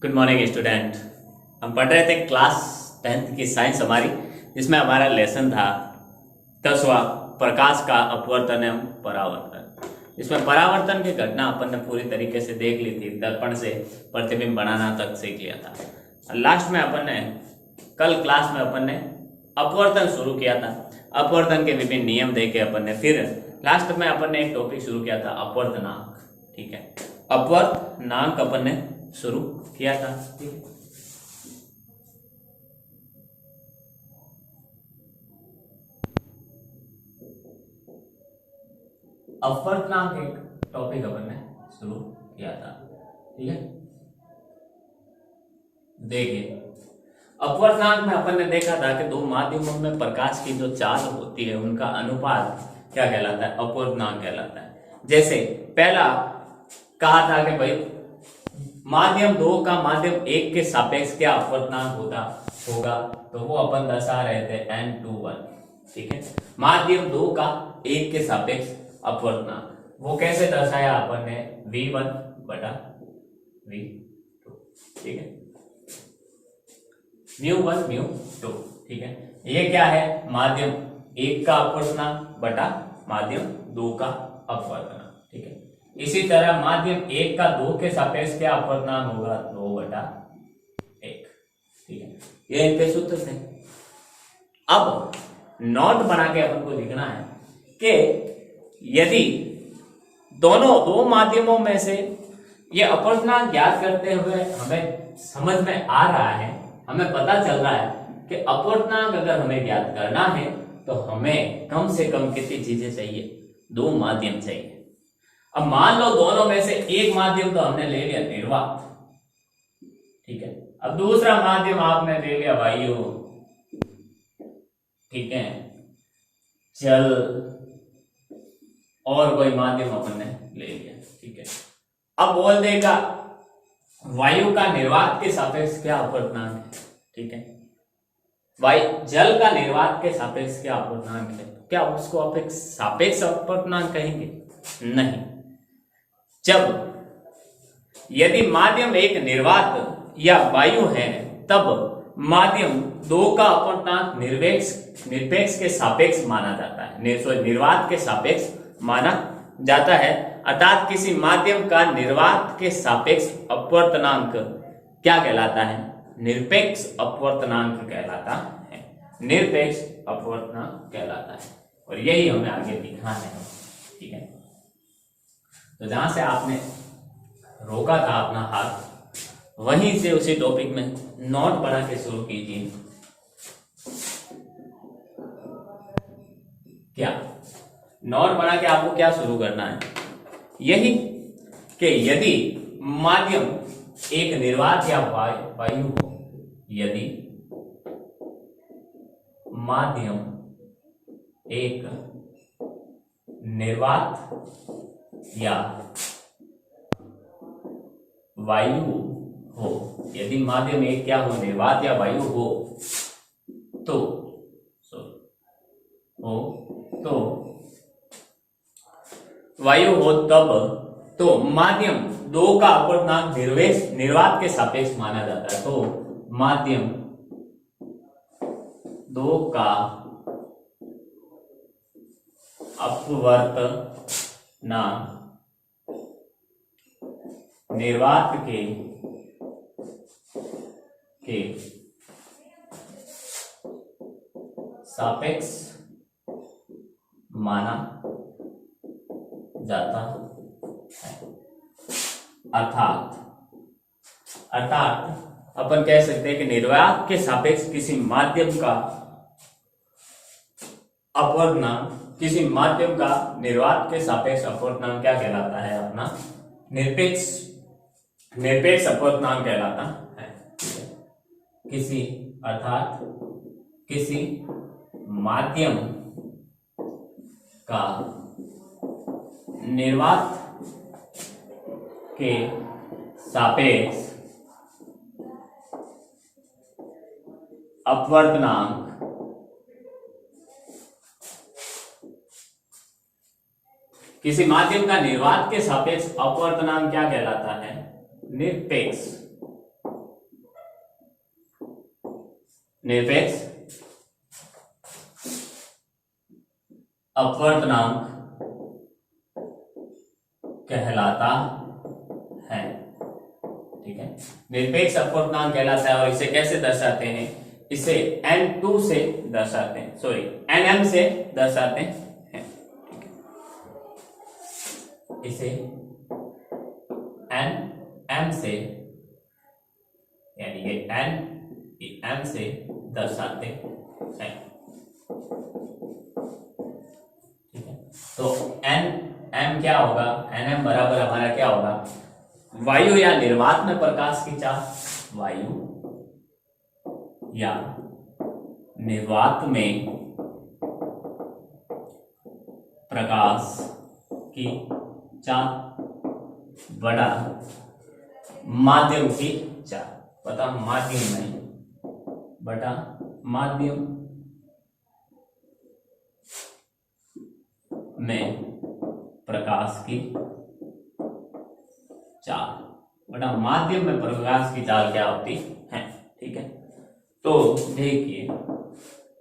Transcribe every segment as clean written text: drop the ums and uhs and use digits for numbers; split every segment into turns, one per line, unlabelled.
Good morning student. हम पढ़ रहे थे क्लास 10th की साइंस हमारी, जिसमें हमारा लेसन था 10वां प्रकाश का अपवर्तन एवं परावर्तन। इसमें परावर्तन की घटना अपन ने पूरी तरीके से देख ली थी, दर्पण से प्रतिबिंब बनाना तक सीख लिया था। और लास्ट में अपन ने कल क्लास में अपन ने अपवर्तन शुरू किया था। अपवर्तन के विभिन्न नियम देखे अपन ने, फिर लास्ट में अपन ने एक टॉपिक शुरू किया था अपवर्तनांक। ठीक है, अपवर्तनांक अपन ने शुरू किया था। ठीक है, अपवर्तनांक एक टॉपिक अपन ने शुरू किया था। ठीक है, देखिए अपवर्तनांक में अपन ने देखा था कि दो माध्यमों में प्रकाश की जो चाल होती है उनका अनुपात क्या कहलाता है, अपवर्तनांक कहलाता है। जैसे पहला कहा था कि भाई माध्यम 2 का माध्यम 1 के सापेक्ष क्या अपवर्तनांक होगा, तो वो अपन दर्शा रहे थे n21। ठीक है, माध्यम 2 का 1 के सापेक्ष अपवर्तनांक वो कैसे दर्शाया अपन ने, v1 बटा v2। ठीक है, μ1 μ2। ठीक है, ये क्या है, माध्यम 1 का अपवर्तनांक बटा माध्यम 2 का अपवर्तनांक। ठीक है, इसी तरह माध्यम 1 का 2 के सापेक्ष क्या अपवर्तनांक होगा, 2 बटा 1। ठीक है, ये इनके सूत्र थे। अब नोट बना के अपन को लिखना है कि यदि दोनों दो माध्यमों में से ये अपवर्तनांक ज्ञात करते हुए हमें समझ में आ रहा है, हमें पता चल रहा है कि अपवर्तनांक अगर हमें ज्ञात करना है तो हमें कम से कम कितनी चीजें चाहिए, दो माध्यम चाहिए। अब मान लो दोनों में से एक माध्यम तो हमने ले लिया निर्वात। ठीक है, अब दूसरा माध्यम आपने ले लिया वायु। ठीक है, जल और कोई माध्यम अपन ने ले लिया। ठीक है, अब बोल देगा वायु का निर्वात के सापेक्ष क्या अपवर्तनांक है। ठीक है, जल का निर्वात के सापेक्ष क्या अपवर्तनांक है, क्या उसको आप सापेक्ष अपवर्तनांक कहेंगे? नहीं। जब यदि माध्यम एक निर्वात या वायु है तब माध्यम 2 का अपवर्तनांक निरपेक्ष के सापेक्ष माना जाता है, निर्वात के सापेक्ष माना जाता है। अर्थात किसी माध्यम का निर्वात के सापेक्ष अपवर्तनांक क्या कहलाता है, निरपेक्ष अपवर्तनांक कहलाता है, निरपेक्ष अपवर्तनांक कहलाता है। और यही हमें आगे दिखाना है। ठीक है, तो जहां से आपने रोका था अपना हाथ, वहीं से उसी टॉपिक में नोट बना के शुरू कीजिए। क्या नोट बना के आपको क्या शुरू करना है, यही कि यदि माध्यम एक निर्वात या वायु हो, यदि माध्यम एक निर्वात या वायु हो, यदि माध्यम एक क्या हो, निर्वात या वायु हो तो वायु हो तब तो माध्यम 2 का अपवर्तनांक निर्वात के सापेक्ष माना जाता है। तो माध्यम 2 का अपवर्तनांक निर्वात के सापेक्ष माना जाता है। अर्थात अपन कह सकते हैं कि निर्वात के सापेक्ष किसी माध्यम का अपवर्तनांक, किसी माध्यम का निर्वात के सापेक्ष अपवर्तनांक क्या कहलाता है, अपना निरपेक्ष अपवर्तनांक कहलाता है। किसी माध्यम का निर्वात के सापेक्ष अपवर्तनांक किसी माध्यम का निर्वात के सापेक्ष अपवर्तनांक क्या कहलाता है, निरपेक्ष निरपेक्ष अपवर्तनांक कहलाता है। ठीक है, निरपेक्ष अपवर्तनांक कहलाता है। और इसे कैसे दर्शाते हैं? इसे n2 से दर्शाते हैं, सॉरी nm से दर्शाते हैं। ठीक है, इसे nm से, यानी ये nm से दर्शाते हैं। ठीक है, तो nm क्या होगा? nm बराबर हमारा क्या होगा? वायु या निर्वात में प्रकाश की चाल, वायु या निर्वात में प्रकाश की चाल बड़ा माध्यम की चाल, बता माध्यम में बटा माध्यम में प्रकाश की चाल, बटा माध्यम में प्रकाश की चाल क्या होती है। ठीक है, तो देखिए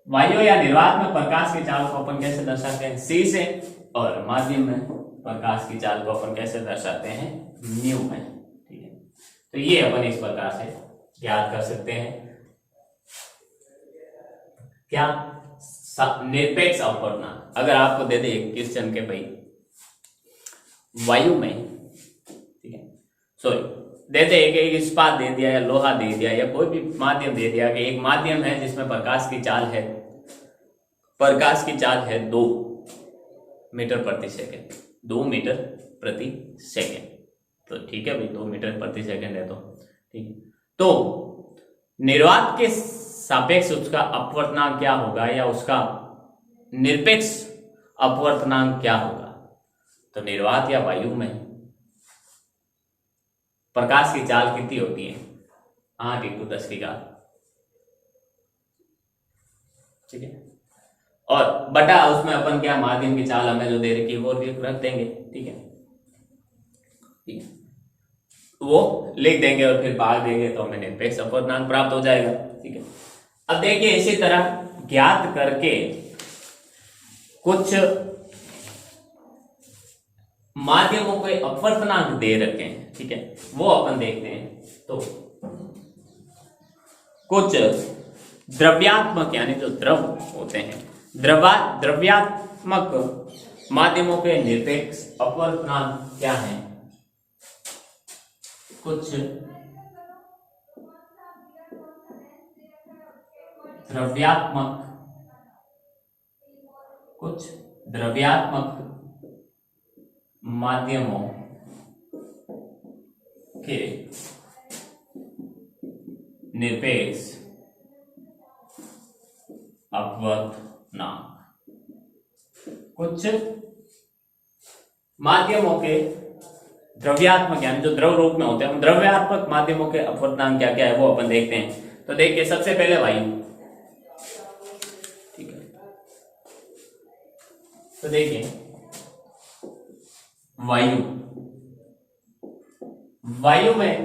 वायु या निर्वात में प्रकाश की चाल को अपन कैसे दर्शाते हैं? c से, और माध्यम में प्रकाश की चाल को अपन कैसे दर्शाते हैं? म्यू में। ठीक है, तो ये अपन इस प्रकार से याद कर सकते हैं। क्या? निरपेक्ष अपवर्तनांक। अगर आपको दे दे क्वेश्चन के भाई वायु में, ठीक है, सॉरी देते एक इस्पात दे दिया या लोहा दे दिया या कोई भी माध्यम दे दिया कि एक माध्यम है जिसमें प्रकाश की चाल है, प्रकाश की चाल है 2 मीटर प्रति सेकेंड, 2 मीटर प्रति सेकेंड। तो ठीक है भाई, 2 मीटर प्रति सेकेंड है। तो ठीक है, तो निर्वात के सापेक्ष उसका अपवर्तनांक क्या होगा, या उसका निरपेक्ष अपवर्तनांक क्या होगा? तो निर्वात या वायु में प्रकाश की चाल कितनी होती है? 8 × 10⁻⁴। ठीक है, और बटा उसमें अपन क्या माध्यम की चाल हमें जो दे रखी है वो रख देंगे। ठीक है, ठीक है, वो लिख देंगे और फिर भाग देंगे तो हमें निरपेक्ष अपवर्तनांक प्राप्त हो जाएगा। ठीक है, अब देखिए इसी तरह ज्ञात करके कुछ माध्यमों को अपवर्तनांक दे रखे हैं। ठीक है, वो अपन देखते हैं। तो कुछ द्रव्यात्मक यानी जो द्रव होते हैं, द्रव्यात्मक माध्यमों के निरपेक्ष अपवर्तनांक क्या है? कुछ द्रव्यात्मक माध्यमों के निरपेक्ष अपवर्तनांक, कुछ माध्यमों के द्रव्यात्मक यानी जो द्रव रूप में होते हैं, द्रव्यात्मक माध्यमों के अपवर्तनांक क्या क्या है वो अपन देखते हैं। तो देखिए सबसे पहले वायु। ठीक है, तो देखिए वायु में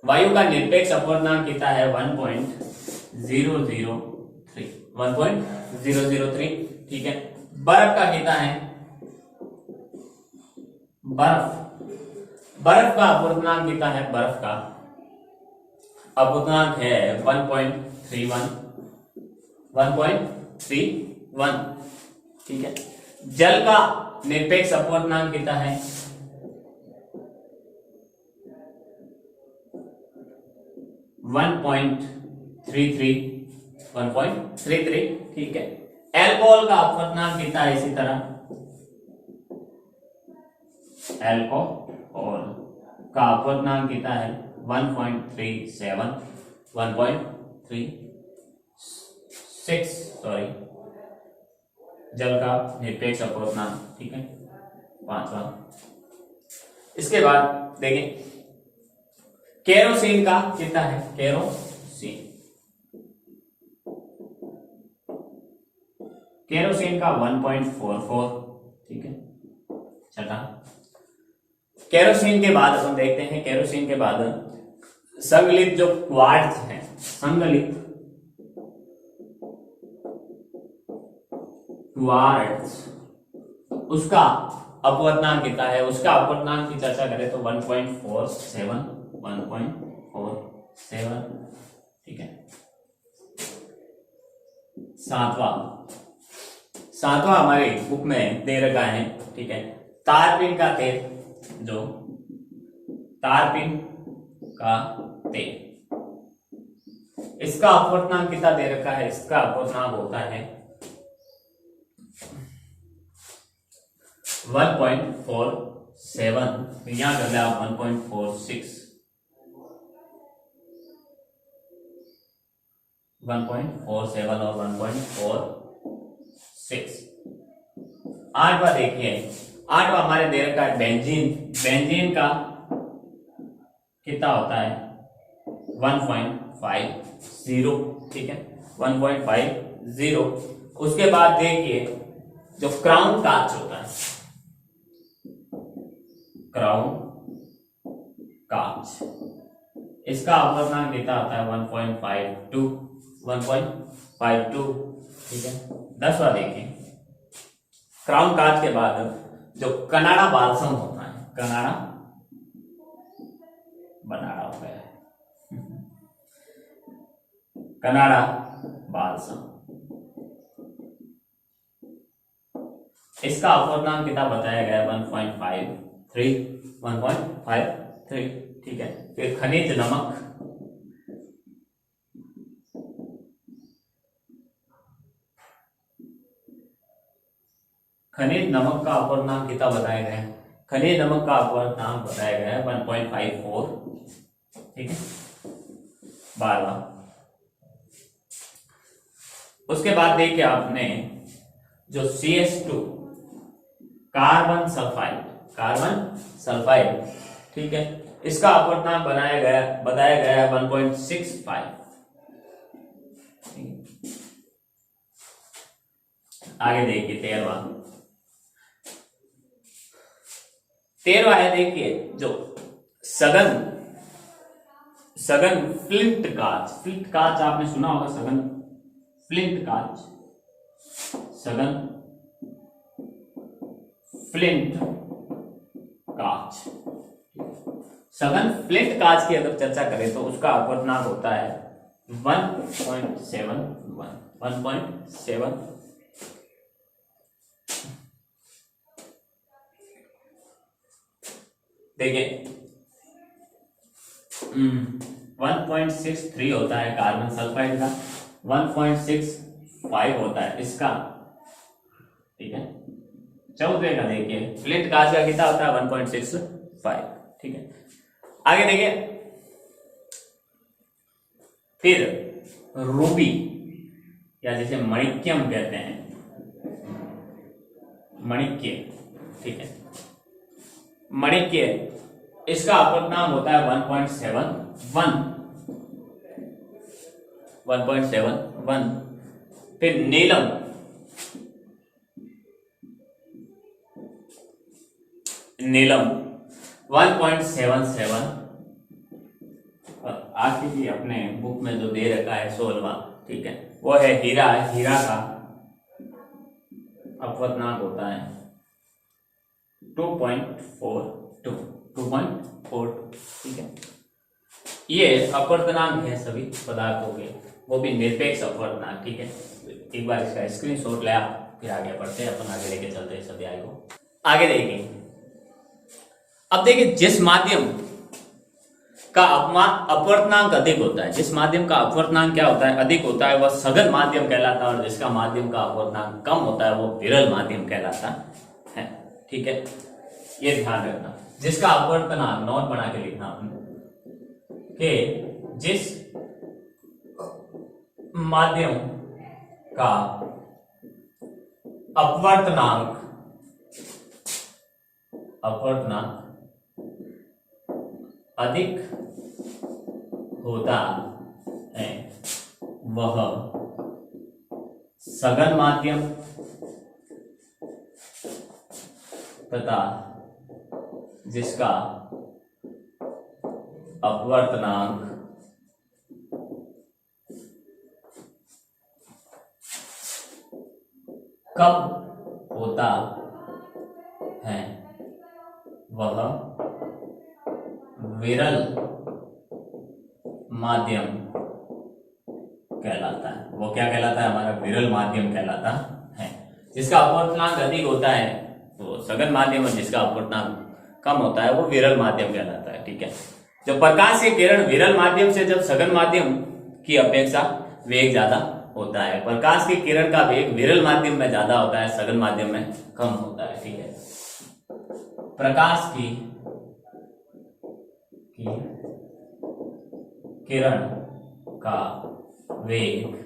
वायु का निरपेक्ष अपवर्तनांक कितना है? 1.003। ठीक है, बर्फ का कितना है? बर्फ का अपवर्तनांक कितना है? बर्फ का अपवर्तनांक है 1.31। ठीक है, जल का निरपेक्ष अपवर्तनांक कितना है? 1.33। ठीक है, अल्कोहल का अपवर्तनांक कितना है? इसी तरह अल्कोहल का अपवर्तनांक कितना है? 1.36। सॉरी, जल का निरपेक्ष अपवर्तनांक। ठीक है, 5वां। इसके बाद देखें केरोसिन का कितना है? केरोसिन का 1.44। ठीक है, छठा। केरोसिन के बाद अपन देखते हैं, केरोसिन के बाद संगलित जो क्वार्ट्ज है, संगलित टुवार्ड्स उसका अपवर्तनांक कितना है, उसका अपवर्तनांक की चर्चा करें तो 1.47 1.47, ठीक है। सातवां हमारी बुक में दे रखा है, ठीक है। तारपीन का तेल, जो तारपीन का तेल, इसका अपवर्तनांक कितना दे रखा है, इसका अपवर्तनांक होता है 1.47, यहां कर ले आप 1.46, 1.47 और 1.46। आठवां देखिए, आठवां हमारे दे रखा है बेंजीन। बेंजीन का कितना होता है 1.50, ठीक है, 1.50। उसके बाद देखिए जो क्राउन कांच होता है, क्राउन कांच, इसका अपवर्तनांक कितना होता है 1.52, 1.52, ठीक है। 10वां देखिए, क्राउन कांच के बाद जो कनाडा बालसम होता है, कनाडा बनाड़ा हो गया है, कनाडा बालसम, इसका अपवर्तनांक कितना बताया गया है 1.53, 1.53, ठीक है। फिर खनिज नमक, खनिज नमक का अपवर्तनांक कितना बताया गया है, खनिज नमक का अपवर्तनांक बताया गया है 1.54, ठीक है। 12। उसके बाद देखिए आपने जो CH2 कार्बन सल्फाइड, ठीक है, इसका अपवर्तनांक बताया गया है 1.65। आगे देखिए 13वां है, देखिए जो सघन फ्लिंट कांच आपने सुना होगा, सघन फ्लिंट कांच की अगर चर्चा करें तो उसका अपवर्तनांक होता है 1.7। देखिए 1.63 होता है कार्बन सल्फाइड का, 1.65 होता है इसका, ठीक है। 14 का देखिए फ्लिंट कांच का कितना होता है 1.65, ठीक है। आगे देखिए फिर रूबी या जिसे मणिक्यम कहते हैं, मणिक्य, ठीक है, मणिक्य, इसका अपवर्तनांक होता है 1.71। फिर नीलम, नीलम 1.77। और आखिरी अपने बुक में जो दे रखा है 16वां, ठीक है, वो है हीरा। हीरा का अपवर्तनांक होता है 2.42, ठीक है। ये अपवर्तनांक है सभी पदार्थों के, वो भी निरपेक्ष अपवर्तनांक, ठीक है। एक बार इसका स्क्रीनशॉट ले आप, फिर आगे बढ़ते हैं, अपन आगे लेके चलते हैं सभी को। आगे देखिए, अब देखिए जिस माध्यम का अपवर्तनांक अधिक होता है, जिस माध्यम का अपवर्तनांक क्या होता है, अधिक होता है, वह सघन माध्यम कहलाता है, और जिसका माध्यम का अपवर्तनांक कम होता है वो विरल माध्यम कहलाता है, ठीक है। ये ध्यान रखना, जिसका अपवर्तनांक नोट बना के लिखना आपने कि जिस माध्यम का अपवर्तनांक अधिक होता है वह सघन माध्यम तथा जिसका अपवर्तनांक कब होता है वह विरल माध्यम कहलाता है। वो क्या कहलाता है? हमारा विरल माध्यम कहलाता है। जिसका अपवर्तनांक अधिक होता है वो सघन माध्यम, और जिसका अपवर्तनांक कम होता है वो विरल माध्यम कहलाता है। ठीक है, जब प्रकाश की किरण विरल माध्यम से जब सघन माध्यम की अपेक्षा वेग ज्यादा होता है, प्रकाश की किरण का वेग विरल माध्यम में ज्यादा होता है, सघन माध्यम में कम होता है। ठीक है, प्रकाश की किरण का वेग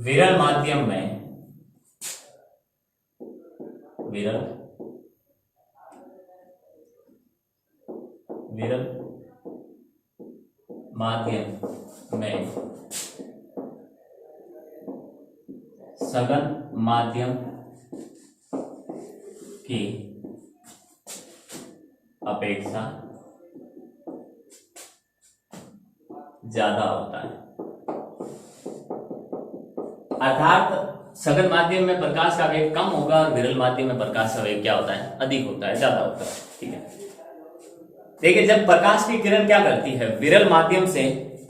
विरल माध्यम में सघन माध्यम की अपेक्षा ज्यादा होता है। अर्थात सघन माध्यम में प्रकाश का वेग कम होगा और विरल माध्यम में प्रकाश का वेग क्या होता है? अधिक होता है, ज्यादा होता है। ठीक है, देखिए जब प्रकाश की किरण क्या करती है, विरल माध्यम से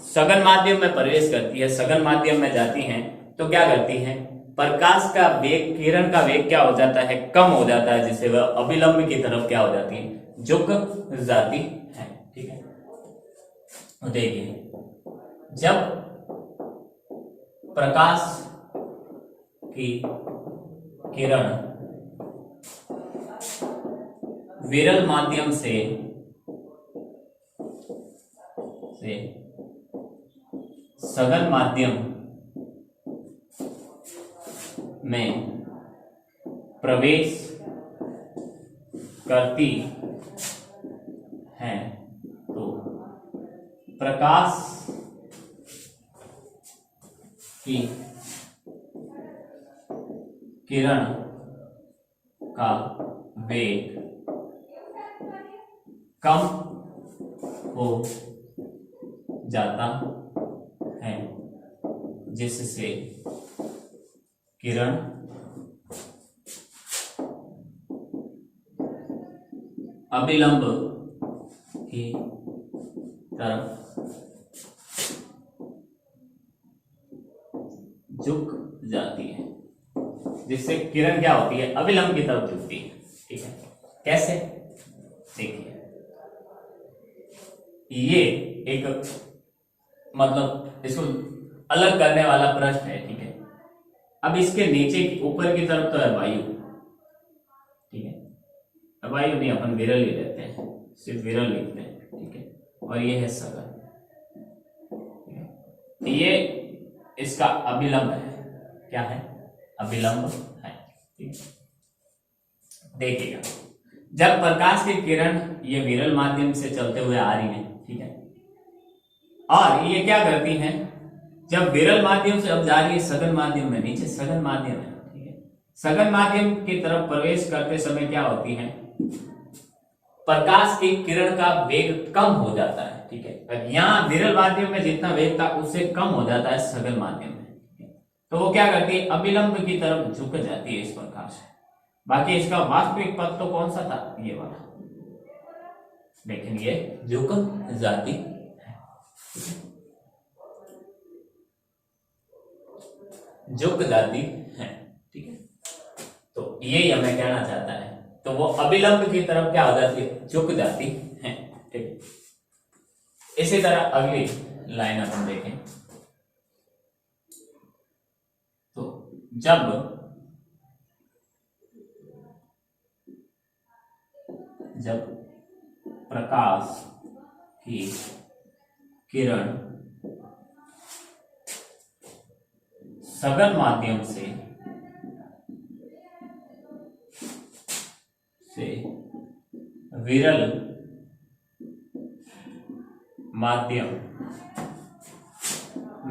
सघन माध्यम में प्रवेश करती है, सघन माध्यम में जाती है, तो क्या करती है? प्रकाश का वेग, किरण का वेग क्या हो जाता है? कम हो जाता है, जिससे वह अभिलंब की तरफ क्या हो जाती है? झुक जाती है। ठीक है, तो देखिए जब प्रकाश की किरण विरल माध्यम से सघन माध्यम में प्रवेश करती है तो प्रकाश की किरण का वेग कम हो जाता है, जिससे किरण अभिलंब की तरफ झुक जाती है, जिससे किरण क्या होती है? अभिलंब की तरफ झुकती है। ठीक है, कैसे? देखिए ये एक मतलब इसको अलग करने वाला प्रश्न है। ठीक है, अब इसके नीचे की ऊपर की तरफ तो है वायु। ठीक है, वायु नहीं, अपन विरल ही लेते हैं, सिर्फ विरल लिखते हैं। ठीक है, और ये है सघन। ये इसका अभिलंब है। क्या है? अभिलंब है। ठीक है, देखिएगा जब प्रकाश की किरण ये विरल माध्यम से चलते हुए आ रही है, ठीक है, और ये क्या करती हैं? जब विरल माध्यम से अब जा रही है सघन माध्यम में, नीचे सघन माध्यम है। ठीक है, सघन माध्यम की तरफ प्रवेश करते समय क्या होती है? प्रकाश की किरण का वेग कम हो जाता है। ठीक है, यहाँ विरल माध्यम में जितना वेग था उससे कम हो जाता है सघन माध्यम में। तो वो क्या करती है? अभिलंब की तरफ झुक जाती है इस प्रकार से। बाकी इसका वास्तविक पद तो कौन सा था? ये वाला, लेकिन ये झुक जाती है, झुक जाती है। ठीक है, तो यही हमें कहना चाहता है। तो वो अभिलंब की तरफ क्या हो जाती है? झुक जाती है। ठीक, इसी तरह अगली लाइन अपन देखें तो जब प्रकाश की किरण सघन माध्यम से विरल माध्यम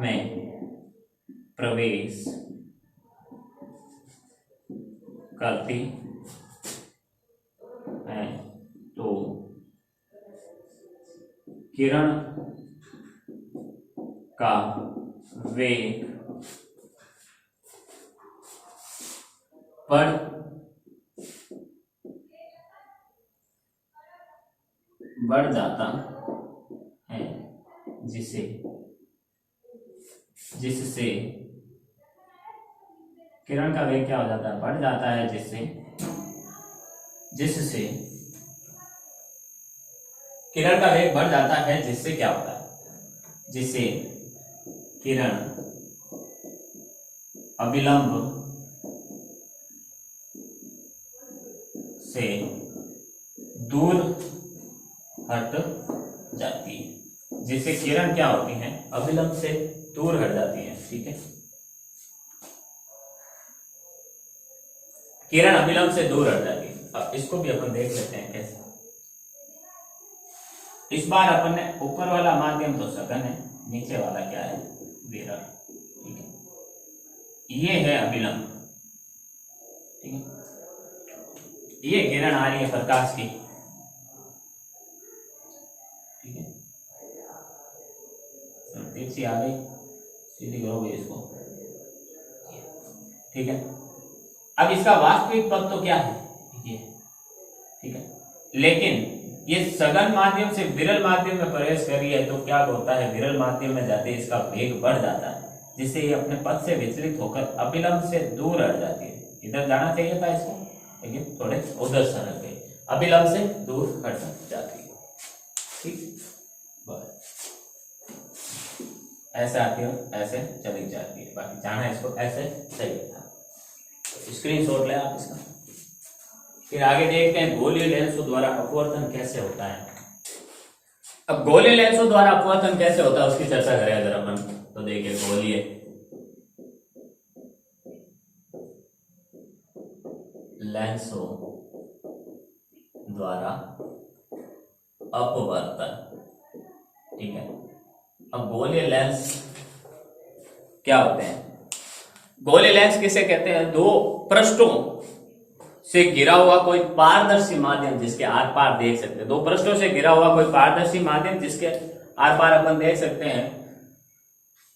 में प्रवेश करती है तो किरण का वेग बढ़ जाता है जिससे किरण का वेग क्या हो जाता है, बढ़ जाता है, जिससे किरण का वेग बढ़ जाता है, जिससे क्या होता है, जिससे किरण अविलंब से दूर हट जाती है, जिससे किरण क्या होती है, अविलंब से दूर हट जाती है। ठीक है, किरण अविलंब से दूर हट जाती है। अब इसको भी अपन देख लेते हैं कैसे। इस बार अपन ने ऊपर वाला माध्यम तो सघन है, नीचे वाला क्या है, विरल। ठीक है, ये है अविलंब। ठीक है, ये किरण आ रही है प्रकाश की। ठीक है, सी आ गई, सीधी करोगे इसको। ठीक है, अब इसका वास्तविक पद तो क्या है, ये। ठीक है, लेकिन ये सघन माध्यम से विरल माध्यम में प्रवेश कर रही है, तो क्या होता है, विरल माध्यम में जाते इसका वेग बढ़ जाता है, जिससे ये अपने पद से विचलित होकर अविलंब से दूर हट जाती है। इधर जाना चाहिए था इसको, लेकिन थोड़े उधर सरक गए, अविलंब से दूर हट जाती है। ठीक, बस ऐसे आती है, ऐसे चली जाती है, बाकी जाना इसको ऐसे सही था। स्क्रीनशॉट ले आप इसका। फिर आगे देखते हैं गोलीय लेंसों द्वारा अपवर्तन कैसे होता है। अब गोलीय लेंसों द्वारा अपवर्तन कैसे होता है उसकी चर्चा करें अगर अपन, तो देखिए गोलीय लेंसों द्वारा अपवर्तन। ठीक है, अब गोलीय लेंस क्या होते हैं, गोलीय लेंस किसे कहते हैं, दो पृष्ठों से घिरा हुआ कोई पारदर्शी माध्यम जिसके आर पार देख सकते हैं, दो पृष्ठों से घिरा हुआ कोई पारदर्शी माध्यम जिसके आर पार अपन देख सकते हैं,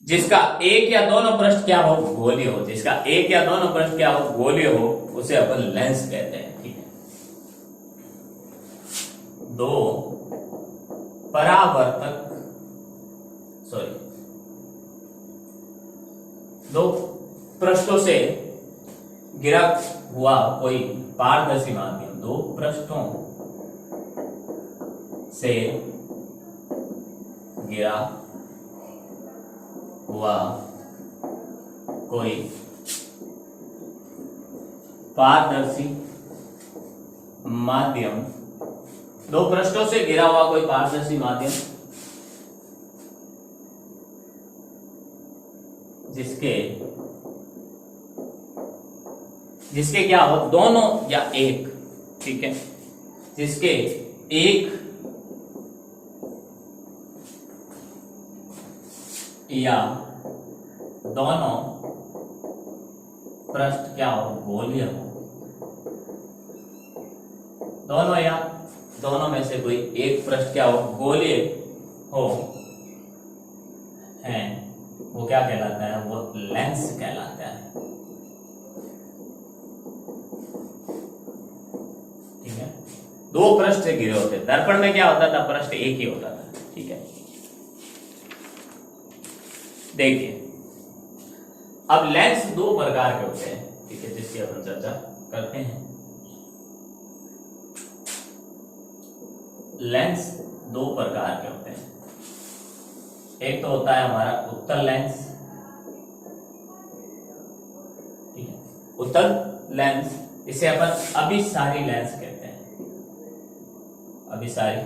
जिसका एक या दोनों पृष्ठ क्या हो, गोलीय हो, जिसका एक या दोनों पृष्ठ क्या हो, गोलीय हो, उसे अपन लेंस कहते हैं। ठीक है, दो परावर्तक दो पृष्ठों से घिरा हुआ कोई पारदर्शी माध्यम, दो पृष्ठों से घिरा हुआ कोई पारदर्शी माध्यम, दो पृष्ठों से घिरा हुआ कोई पारदर्शी माध्यम जिसके क्या हो, दोनों या एक। ठीक है, जिसके एक या दोनों पृष्ठ क्या हो, गोलीय हो, दोनों या दोनों में से कोई एक पृष्ठ क्या हो, गोलीय हो है, वो क्या कहलाता है, वो लेंस कहलाता है। ठीक है, दो पृष्ठ से घिरे होते, दर्पण में क्या होता था, पृष्ठ एक ही होता था। ठीक है, देखिए अब लेंस दो प्रकार के होते हैं। ठीक है, जिसकी अपन चर्चा करते हैं। लेंस दो प्रकार के होते हैं, एक तो होता है हमारा उत्तल लेंस। ठीक है, उत्तल लेंस इसे अपन अभिसारी लेंस कहते हैं, अभिसारी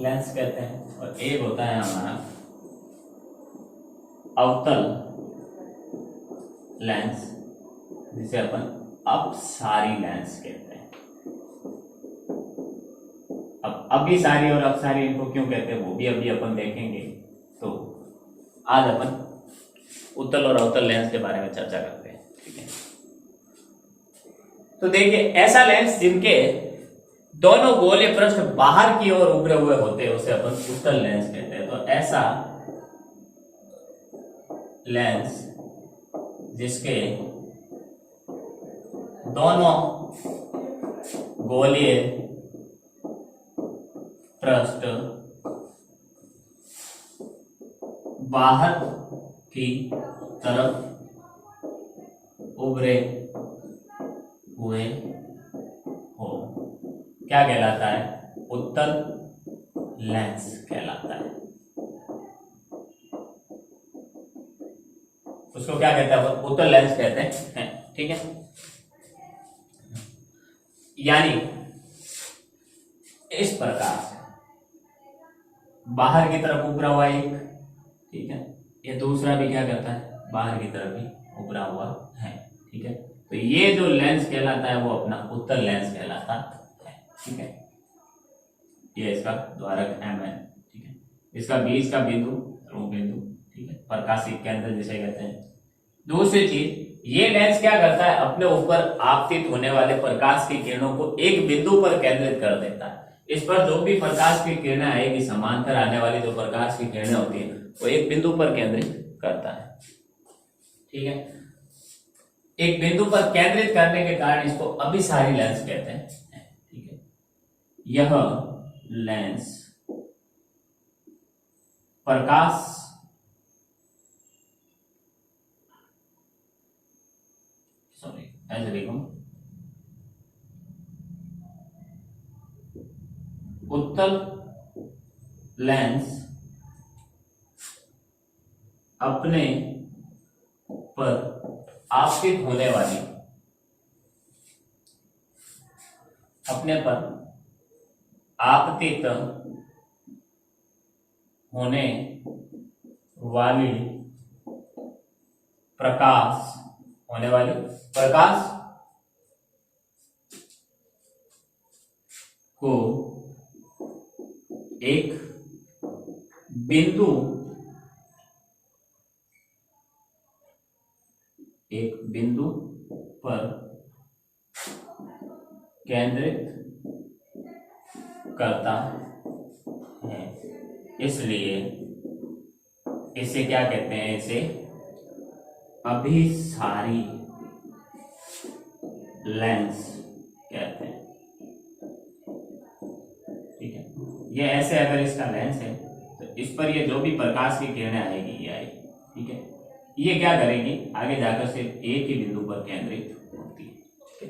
लेंस कहते हैं। और एक होता है हमारा अवतल लेंस, जिसे अपन अपसारी लेंस कहते हैं। अब अभिसारी और अपसारी इनको क्यों कहते हैं वो भी अभी अपन देखेंगे। तो आज अपन उत्तल और अवतल लेंस के बारे में चर्चा करते हैं। ठीक है, तो देखिए ऐसा लेंस जिनके दोनों गोलीय पृष्ठ बाहर की ओर उभरे हुए होते हैं उसे अपन उत्तल लेंस कहते हैं। तो ऐसा लेंस जिसके दोनों गोलीय पृष्ठ बाहर की तरफ उभरे हुए हो, क्या कहलाता है? उत्तल लेंस कहलाता है। उसको क्या कहते हैं? उत्तल लेंस कहते हैं। ठीक है, यानी इस प्रकार से बाहर की तरफ उभरा हुआ एक, ठीक है, ये दूसरा भी क्या करता है? बाहर की तरफ ही उभरा हुआ है। ठीक है, तो ये जो लेंस कहलाता है वो अपना उत्तल लेंस कहलाता है। ठीक है, ये इसका द्वारक M है। ठीक है, इसका बीच का बिंदु ध्रुव बिंदु, ठीक है, प्रकाशिक केंद्र जिसे कहते हैं। दूसरी चीज, ये लेंस क्या करता है? अपने ऊपर आपतित होने वाले प्रकाश की किरणों को एक बिंदु पर केंद्रित कर देता है। इस पर जो भी प्रकाश की किरणें आएगी, समांतर आने वाली जो प्रकाश की किरणें होती है, वो एक बिंदु पर केंद्रित करता है। ठीक है, एक बिंदु पर केंद्रित करने के कारण इसको अभिसारी लेंस कहते हैं। ठीक है, यह लेंस प्रकाश ऐसे देखो, उत्तल लेंस अपने पर आपतित होने वाली, अपने पर आपतित होने वाली प्रकाश को एक बिंदु पर केंद्रित करता है, इसलिए इसे क्या कहते हैं? इसे अभिसारी लेंस कहते हैं। ठीक है, ये ऐसे अगर इसका लेंस है तो इस पर ये जो भी प्रकाश की किरणें आएगी ये आएगी। ठीक है, ये क्या करेगी? आगे जाकर सिर्फ एक ही बिंदु पर केंद्रित होती है। ठीक है,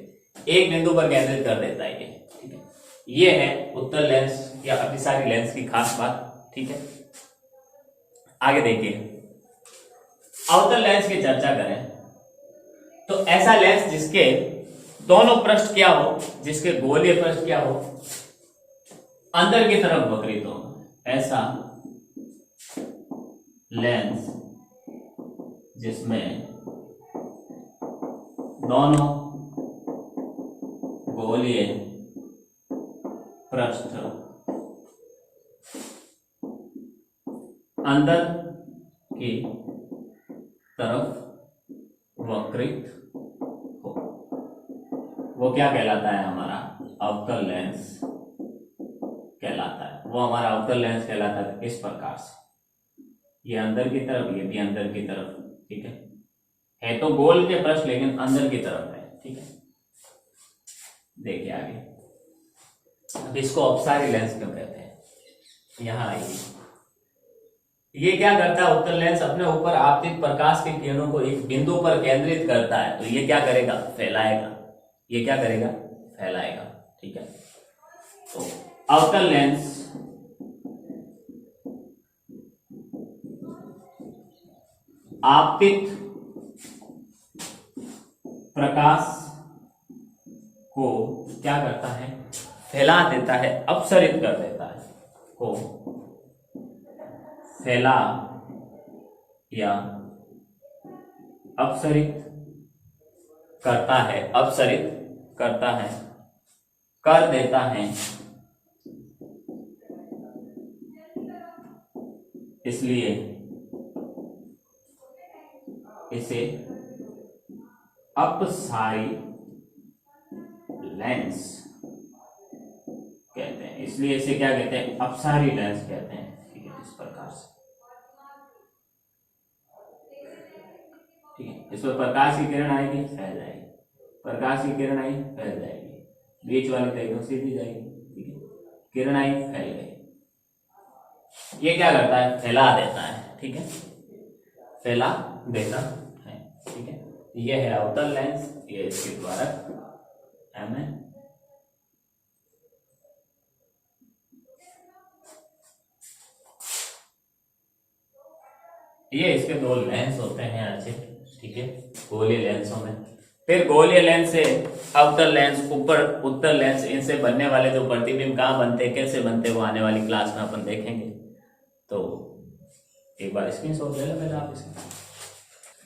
एक बिंदु पर केंद्रित कर देता है ये। ठीक है, ये है उत्तल लेंस या अभिसारी लेंस की खास बात। ठीक है, आगे देखिए, अवतल लेंस की चर्चा करें तो ऐसा लेंस जिसके दोनों पृष्ठ क्या हो, जिसके गोलीय पृष्ठ क्या हो, अंदर की तरफ वक्रित हो, ऐसा लेंस जिसमें दोनों गोलीय पृष्ठ अंदर की तरफ वक्रित हो, वो क्या कहलाता है? हमारा अवतल लेंस कहलाता है। वो हमारा अवतल लेंस कहलाता है इस प्रकार से, ये अंदर की तरफ, ये भी अंदर की तरफ। ठीक है तो गोल के पृष्ठ लेकिन अंदर की तरफ है। ठीक है, देखिए आगे, अब इसको अपसारी लेंस क्यों कहते हैं? यहां आइए, ये क्या करता है? उत्तल लेंस अपने ऊपर आपतित प्रकाश की किरणों को एक बिंदु पर केंद्रित करता है, तो ये क्या करेगा? फैलाएगा। ये क्या करेगा? फैलाएगा। ठीक है, तो अवतल लेंस आपतित प्रकाश को क्या करता है? फैला देता है, अपसरित कर देता है, को फैला या अपसरित करता है, अपसरित करता है, कर देता है। इसलिए इसे अपसारी लेंस कहते हैं। इसलिए इसे क्या कहते हैं? अपसारी लेंस कहते हैं। ठीक है, इस प्रकार से। ठीक है, इस पर प्रकाश की किरण आएगी, फैल जाएगी, प्रकाश की किरण आई फैल जाएगी, बीच वाली तो एकदम सीधी जाएगी, ठीक है, किरण आई फैल गई। ये क्या करता है, फैला देता है, ठीक है, फैला देता है, ठीक है। ये है अवतल लेंस, ये इसके द्वारक एम है, ये इसके दो लेंस होते हैं अच्छे, ठीक है, गोलीय लेंसों में। फिर गोलीय लेंस से अवतल लेंस, ऊपर उत्तल लेंस, इनसे बनने वाले जो प्रतिबिंब कहाँ बनते हैं, कैसे बनते हैं, वो आने वाली क्लास में अपन देखेंगे। तो एक बार स्क्रीनशॉट ले लो पहले आप इसका।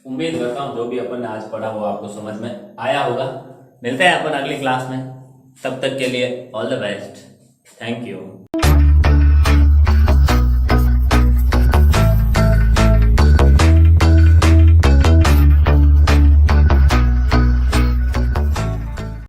उम्मीद करता हूँ जो भी अपन ने आज पढ़ा वो आपको समझ में आया होगा। मिलते हैं अपन अगली क्लास में, तब तक के लिए all the best, thank you.